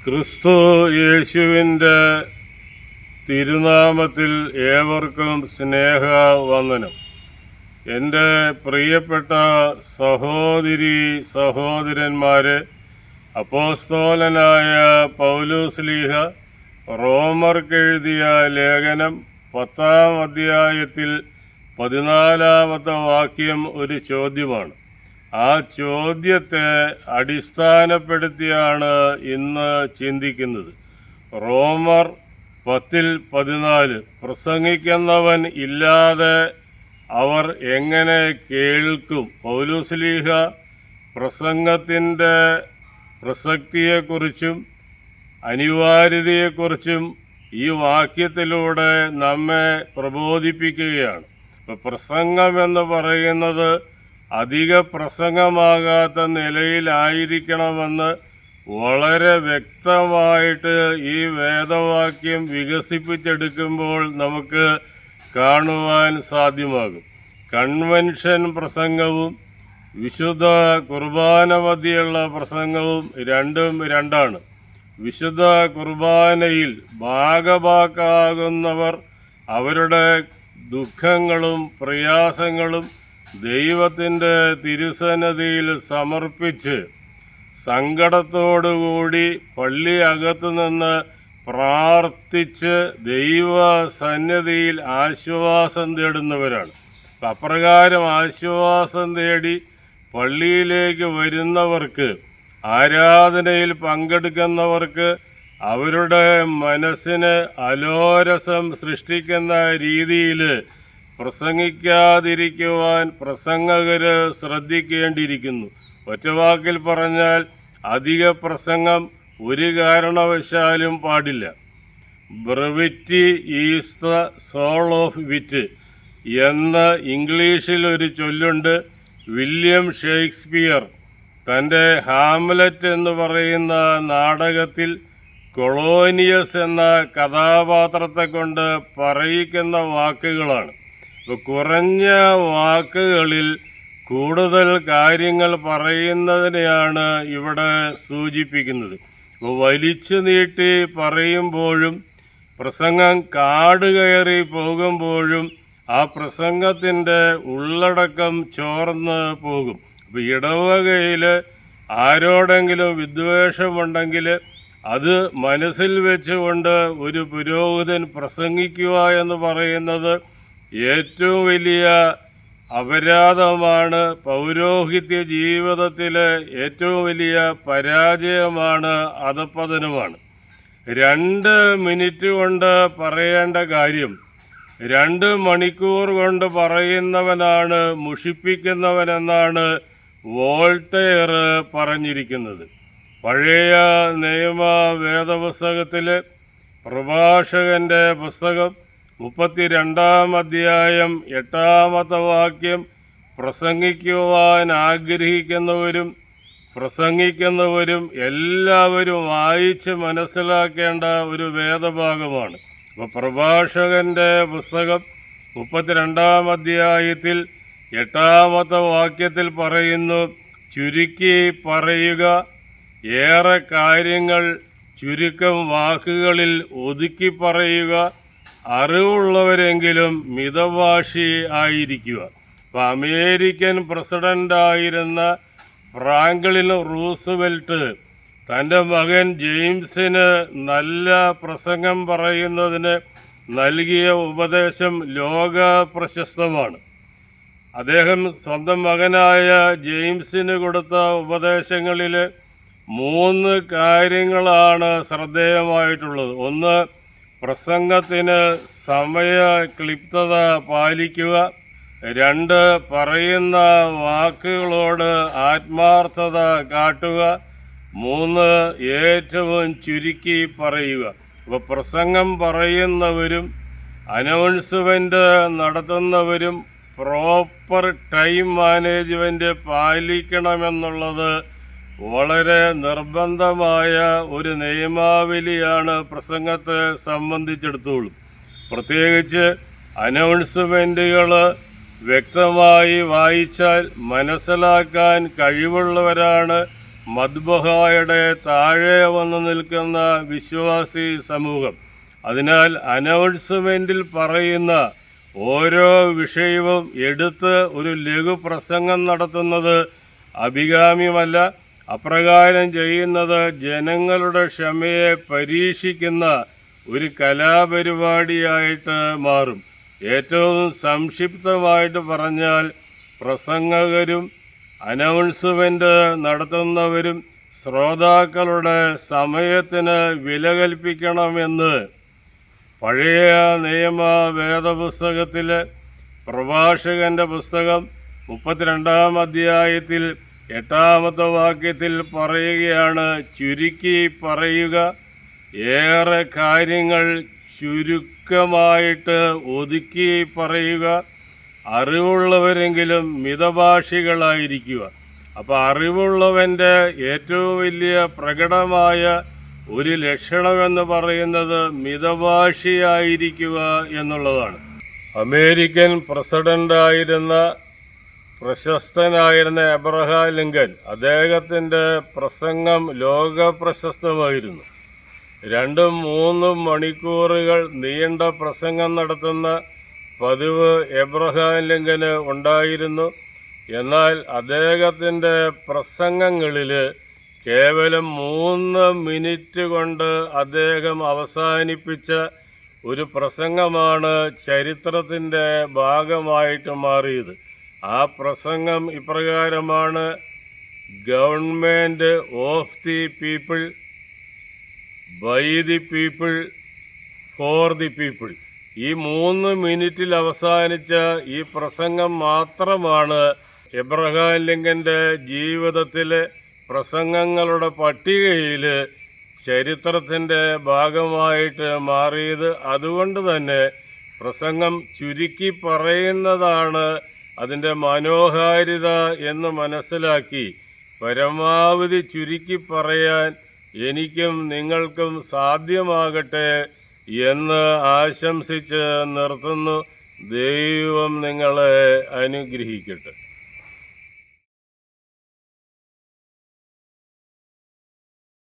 ക്രിസ്തു യേശുവിൻ്റെ തിരുനാമത്തിൽ ഏവർക്കും സ്നേഹവന്ദനം. എൻ്റെ പ്രിയപ്പെട്ട സഹോദരി സഹോദരന്മാരെ, അപ്പോസ്തലനായ പൗലോസ്ലീഹ റോമർക്കെഴുതിയ ലേഖനം 10-ാം അധ്യായത്തിൽ 14-ാമത്തെ വാക്യം ഒരു ചോദ്യമാണ്. ആ ചോദ്യത്തെ അടിസ്ഥാനപ്പെടുത്തിയാണ് ഇന്ന് ചിന്തിക്കുന്നത്. റോമർ 10:14 പ്രസംഗിക്കുന്നവൻ ഇല്ലാതെ അവർ എങ്ങനെ കേൾക്കും? പൗലോസ്ലീഹ പ്രസംഗത്തിൻ്റെ പ്രസക്തിയെക്കുറിച്ചും അനിവാര്യതയെക്കുറിച്ചും ഈ വാക്യത്തിലൂടെ നമ്മെ പ്രബോധിപ്പിക്കുകയാണ്. പ്രസംഗം എന്ന് പറയുന്നത് അധിക പ്രസംഗമാകാത്ത നിലയിലായിരിക്കണമെന്ന് വളരെ വ്യക്തമായിട്ട് ഈ വേദവാക്യം വികസിപ്പിച്ചെടുക്കുമ്പോൾ നമുക്ക് കാണുവാൻ സാധ്യമാകും. കൺവെൻഷൻ പ്രസംഗവും വിശുദ്ധ കുർബാന മധ്യയുള്ള പ്രസംഗവും രണ്ടാണ്. വിശുദ്ധ കുർബാനയിൽ ഭാഗഭാക്കാകുന്നവർ അവരുടെ ദുഃഖങ്ങളും പ്രയാസങ്ങളും ദൈവത്തിൻ്റെ തിരുസന്നിധിയിൽ സമർപ്പിച്ച് സങ്കടത്തോടുകൂടി പള്ളി അകത്തു നിന്ന് പ്രാർത്ഥിച്ച് ദൈവസന്നിധിയിൽ ആശ്വാസം തേടുന്നവരാണ്. അപ്രകാരം ആശ്വാസം തേടി പള്ളിയിലേക്ക് വരുന്നവർക്ക്, ആരാധനയിൽ പങ്കെടുക്കുന്നവർക്ക് അവരുടെ മനസ്സിന് അലോരസം സൃഷ്ടിക്കുന്ന രീതിയിൽ പ്രസംഗിക്കാതിരിക്കുവാൻ പ്രസംഗകർ ശ്രദ്ധിക്കേണ്ടിയിരിക്കുന്നു. ഒറ്റവാക്കിൽ പറഞ്ഞാൽ അധിക പ്രസംഗം ഒരു കാരണവശാലും പാടില്ല. Brevity is the soul of വിറ്റ് എന്ന് ഇംഗ്ലീഷിൽ ഒരു ചൊല്ലുണ്ട്. വില്യം ഷേക്സ്പിയർ തൻ്റെ ഹാംലെറ്റ് എന്ന് പറയുന്ന നാടകത്തിൽ കൊളോനിയസ് എന്ന കഥാപാത്രത്തെ കൊണ്ട് പറയിക്കുന്ന വാക്കുകളാണ്. കുറഞ്ഞ വാക്കുകളിൽ കൂടുതൽ കാര്യങ്ങൾ പറയുന്നതിനെയാണ് ഇവിടെ സൂചിപ്പിക്കുന്നത്. വലിച്ചു നീട്ടി പറയുമ്പോഴും പ്രസംഗം കാട് കയറി പോകുമ്പോഴും ആ പ്രസംഗത്തിൻ്റെ ഉള്ളടക്കം ചോർന്ന് പോകും. അപ്പോൾ ഇടവകയിൽ ആരോടെങ്കിലും വിദ്വേഷമുണ്ടെങ്കിൽ അത് മനസ്സിൽ വെച്ചുകൊണ്ട് ഒരു പുരോഹിതൻ പ്രസംഗിക്കുക എന്ന് പറയുന്നത് ഏറ്റവും വലിയ അപരാധമാണ്. പൗരോഹിത്യ ജീവിതത്തിലെ ഏറ്റവും വലിയ പരാജയമാണ്, അധപ്പതനമാണ്. 2 മിനിറ്റ് കൊണ്ട് പറയേണ്ട കാര്യം 2 മണിക്കൂർ കൊണ്ട് പറയുന്നവനാണ് മുഷിപ്പിക്കുന്നവനെന്നാണ് വോൾട്ടയർ പറഞ്ഞിരിക്കുന്നത്. പഴയ നിയമ വേദപുസ്തകത്തിൽ പ്രഭാഷകൻ്റെ പുസ്തകം 32-ാം അധ്യായം 8-ാമത്തെ വാക്യം പ്രസംഗിക്കുവാൻ ആഗ്രഹിക്കുന്നവരും പ്രസംഗിക്കുന്നവരും എല്ലാവരും വായിച്ച് മനസ്സിലാക്കേണ്ട ഒരു വേദഭാഗമാണ്. അപ്പോൾ പ്രഭാഷകൻ്റെ പുസ്തകം 32-ാം അധ്യായത്തിൽ 8-ാമത്തെ വാക്യത്തിൽ പറയുന്നു, ചുരുക്കി പറയുക, ഏറെ കാര്യങ്ങൾ ചുരുക്കം വാക്കുകളിൽ ഒതുക്കി പറയുക, അറിവുള്ളവരെങ്കിലും മിതഭാഷി ആയിരിക്കുക. അപ്പോൾ അമേരിക്കൻ പ്രസിഡൻ്റായിരുന്ന ഫ്രാങ്ക്ലിൻ റൂസ്വെൽറ്റ് തൻ്റെ മകൻ ജെയിംസിന് നല്ല പ്രസംഗം പറയുന്നതിന് നൽകിയ ഉപദേശം ലോക പ്രശസ്തമാണ്. അദ്ദേഹം സ്വന്തം മകനായ ജെയിംസിന് കൊടുത്ത ഉപദേശങ്ങളിൽ 3 കാര്യങ്ങളാണ് ശ്രദ്ധേയമായിട്ടുള്ളത്. 1, പ്രസംഗത്തിന് സമയക്ലിപ്തത പാലിക്കുക. 2, പറയുന്ന വാക്കുകളോട് ആത്മാർത്ഥത കാട്ടുക. 3, ഏറ്റവും ചുരുക്കി പറയുക. അപ്പോൾ പ്രസംഗം പറയുന്നവരും അനൗൺസ്മെൻ്റ് നടത്തുന്നവരും പ്രോപ്പർ ടൈം മാനേജ്മെൻറ്റ് പാലിക്കണമെന്നുള്ളത് വളരെ നിർബന്ധമായ ഒരു നിയമാവലിയാണ് പ്രസംഗത്തെ സംബന്ധിച്ചിടത്തോളം. പ്രത്യേകിച്ച് അനൗൺസ്മെൻറ്റുകൾ വ്യക്തമായി വായിച്ചാൽ മനസ്സിലാക്കാൻ കഴിവുള്ളവരാണ് മദ്ബഹായുടെ താഴെ വന്നു നിൽക്കുന്ന വിശ്വാസി സമൂഹം. അതിനാൽ അനൗൺസ്മെൻറ്റിൽ പറയുന്ന ഓരോ വിഷയവും എടുത്ത് ഒരു ലഘു പ്രസംഗം നടത്തുന്നത് അഭികാമ്യമല്ല. അപ്രകാരം ചെയ്യുന്നത് ജനങ്ങളുടെ ക്ഷമയെ പരീക്ഷിക്കുന്ന ഒരു കലാപരിപാടിയായിട്ട് മാറും. ഏറ്റവും സംക്ഷിപ്തമായിട്ട് പറഞ്ഞാൽ, പ്രസംഗകരും അനൗൺസ്മെൻ്റ് നടത്തുന്നവരും ശ്രോതാക്കളുടെ സമയത്തിന് വില കൽപ്പിക്കണമെന്ന് പഴയ നിയമ വേദപുസ്തകത്തിൽ പ്രഭാഷകൻ്റെ പുസ്തകം 32-ാം അധ്യായത്തിൽ 8-ാമത്തെ വാക്യത്തിൽ പറയുകയാണ്. ചുരുക്കി പറയുക, ഏറെ കാര്യങ്ങൾ ചുരുക്കമായിട്ട് ഒതുക്കി പറയുക, അറിവുള്ളവരെങ്കിലും മിതഭാഷികളായിരിക്കുക. അപ്പോൾ അറിവുള്ളവൻ്റെ ഏറ്റവും വലിയ പ്രകടമായ ഒരു ലക്ഷണമെന്ന് പറയുന്നത് മിതഭാഷിയായിരിക്കുക എന്നുള്ളതാണ്. അമേരിക്കൻ പ്രസിഡൻ്റായിരുന്ന പ്രശസ്തനായിരുന്ന എബ്രഹാം ലിങ്കൻ, അദ്ദേഹത്തിൻ്റെ പ്രസംഗം ലോക പ്രശസ്തമായിരുന്നു. 2-3 മണിക്കൂറുകൾ നീണ്ട പ്രസംഗം നടത്തുന്ന പതിവ് എബ്രഹാം ലിങ്കന് ഉണ്ടായിരുന്നു. എന്നാൽ അദ്ദേഹത്തിൻ്റെ പ്രസംഗങ്ങളിൽ കേവലം 3 മിനിറ്റ് കൊണ്ട് അദ്ദേഹം അവസാനിപ്പിച്ച ഒരു പ്രസംഗമാണ് ചരിത്രത്തിൻ്റെ ഭാഗമായിട്ട് മാറിയത്. ആ പ്രസംഗം ഇപ്രകാരമാണ്: government of the people, by the people, for the people. ഈ 3 മിനിറ്റിൽ അവസാനിച്ച ഈ പ്രസംഗം മാത്രമാണ് എബ്രഹാം ലിങ്കൻ്റെ ജീവിതത്തിലെ പ്രസംഗങ്ങളുടെ പട്ടികയിൽ ചരിത്രത്തിൻ്റെ ഭാഗമായിട്ട് മാറിയത്. അതുകൊണ്ട് തന്നെ പ്രസംഗം ചുരുക്കി പറയുന്നതാണ് അതിൻ്റെ മനോഹാരിത എന്ന് മനസ്സിലാക്കി പരമാവധി ചുരുക്കി പറയാൻ എനിക്കും നിങ്ങൾക്കും സാധ്യമാകട്ടെ എന്ന് ആശംസിച്ച് നിർത്തുന്നു. ദൈവം നിങ്ങളെ അനുഗ്രഹിക്കട്ടെ.